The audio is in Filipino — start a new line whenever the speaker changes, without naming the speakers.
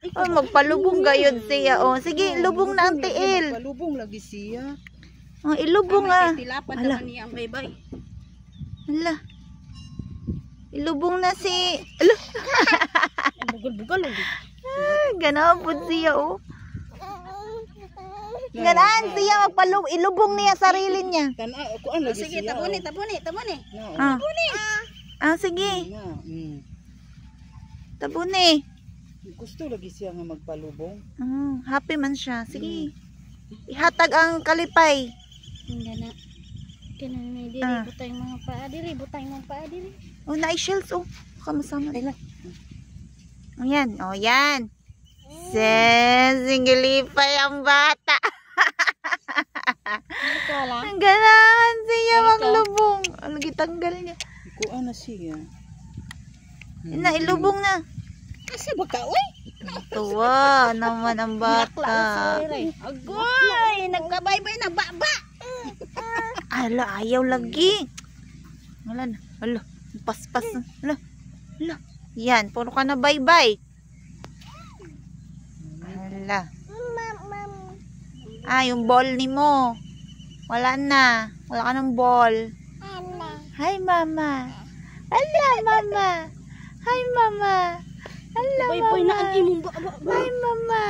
Oh, magpalubong gayod siya. Oh, sige, lubong na ang tiil.
Magpalubong lagi siya.
Oh, ilubong ah.
Tilapan
Ala.
naman niya ang baybay.
Hala. Ilubong na si... Ala.
Bugal-bugal ulit.
Ganahan po siya, oh. Ganahan siya, ilubong niya sarili niya.
Kuan lagi
Sige,
siya.
tabuni.
Ah. Ah, sige. Tabuni.
Gusto lagi siya nga magpalubong.
Happy man siya. Sige. Ihatag ang kalipay.
Hindi na. Kinanay diri, butay mga paa diri, butay mga paa diri.
Oh, na-shells, oh. Kamasama. Ayan, oh, yan. Singgilipay ang bata. Ang ganahan siya maglubong. Lagi tanggal niya.
Kuan na siya.
Na, ilubong na.
Asa ba ka, oy?
Tuwa naman ang bata.
Agoy, nagkabaybay na baba.
Ala, ayaw lagi. Wala na. Ala, paspas na. Ala, ala. Yan, puro ka na bye-bye. Ala. Ah, yung ball ni mo. Wala na. Wala ka ng ball. Hi, mama. Ala, mama. Hi, mama. Ala,
Bayboy na ang
mama.
imong baba.
Hi, mama.